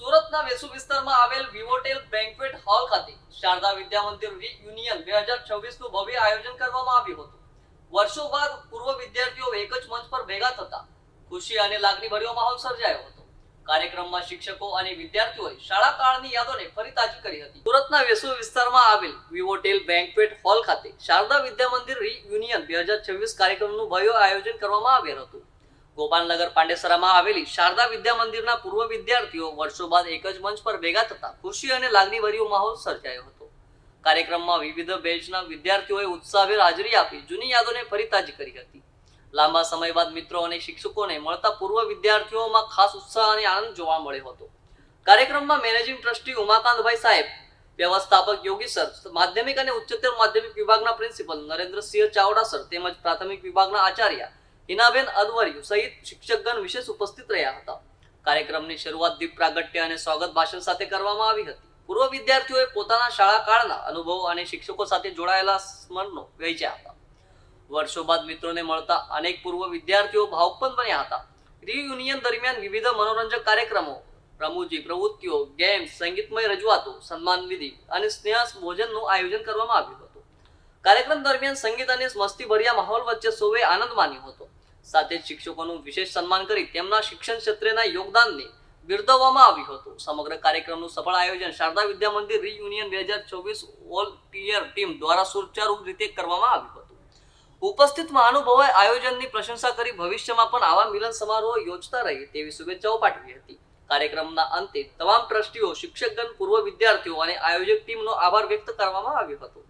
સુરતના વેસુ વિસ્તારમાં આવેલ વિવોટેલ બેન્ક્વેટ હોલ ખાતે શારદા વિદ્યા મંદિર રિયુનિયન 2026 નું ભવ્ય આયોજન કરવામાં આવ્યું હતું. વર્ષો બાદ પૂર્વ વિદ્યાર્થીઓ એક જ મંચ પર ભેગા થતા ખુશી અને લાગણીભર્યો માહોલ સર્જાયો હતો. કાર્યક્રમમાં શિક્ષકો અને વિદ્યાર્થીઓએ શાળા કાળની યાદોને ફરી તાજી કરી હતી. સુરતના વેસુ વિસ્તારમાં આવેલ વિવોટેલ બેન્ક્વેટ હોલ ખાતે શારદા વિદ્યા મંદિર રિયુનિયન 2026 કાર્યક્રમનું ભવ્ય આયોજન કરવામાં આવ્યું હતું. ગોપાલનગર પાંડેસરામાં આવેલી શારદા વિદ્યા મંદિરના પૂર્વ વિદ્યાર્થીઓ વર્ષો બાદ એક જ મંચ પર ભેગા થતા ખુશી અને લાગણીભર્યો માહોલ સર્જાયો હતો. કાર્યક્રમમાં વિવિધ બેચના વિદ્યાર્થીઓએ ઉત્સાહભેર હાજરી આપી જૂની યાદોને ફરી તાજી કરી હતી. લાંબા સમય બાદ મિત્રો અને શિક્ષકોને મળતા પૂર્વ વિદ્યાર્થીઓમાં ખાસ ઉત્સાહ અને આનંદ જોવા મળ્યો હતો. કાર્યક્રમમાં મેનેજિંગ ટ્રસ્ટી ઉમાકાંતભાઈ સાહેબ, વ્યવસ્થાપક યોગી સર, માધ્યમિક અને ઉચ્ચતર માધ્યમિક વિભાગના પ્રિન્સિપલ નરેન્દ્રસિંહ ચાવડા સર તેમજ પ્રાથમિક વિભાગના આચાર્ય હિનાબેન અદવરિયું સહિત શિક્ષકગણ વિશેષ ઉપસ્થિત રહ્યા હતા. કાર્યક્રમની શરૂઆત દીપ પ્રાગટ્ય અને સ્વાગત ભાષણ સાથે કરવામાં આવી હતી. પૂર્વ વિદ્યાર્થીઓએ પોતાના શાળા કાળના અનુભવો અને શિક્ષકો સાથે જોડાયેલા સ્મરણો વહેંચ્યા હતા. વર્ષો બાદ મિત્રોને મળતા અનેક પૂર્વ વિદ્યાર્થીઓ ભાવુક બન્યા હતા. રિયુનિયન દરમિયાન વિવિધ મનોરંજક કાર્યક્રમો, રમૂજી પ્રવૃત્તિઓ, ગેમ્સ, સંગીતમય રજૂઆતો, સન્માન વિધિ અને સ્નેહ ભોજનનું આયોજન કરવામાં આવ્યું હતું. કાર્યક્રમ દરમિયાન સંગીત અને મસ્તીભર્યા માહોલ વચ્ચે સૌએ આનંદ માણ્યો હતો. સાથે જ શિક્ષકોનું વિશેષ સન્માન કરી તેમના શિક્ષણ ક્ષેત્રના યોગદાનને બિરદાવવામાં આવ્યું હતું. સમગ્ર કાર્યક્રમનું સફળ આયોજન Sharda Vidya Mandir reunion 2024 all tear team દ્વારા સુચારુ રીતે કરવામાં આવ્યું હતું. ઉપસ્થિત મહાનુભાવોએ આયોજનની પ્રશંસા કરી ભવિષ્યમાં પણ આવા મિલન સમારોહ યોજતા રહે તેવી શુભેચ્છાઓ પાઠવી હતી. કાર્યક્રમના અંતે તમામ ટ્રસ્ટીઓ, શિક્ષકગણ, પૂર્વ વિદ્યાર્થીઓ અને આયોજક ટીમનો આભાર વ્યક્ત કરવામાં આવ્યો હતો.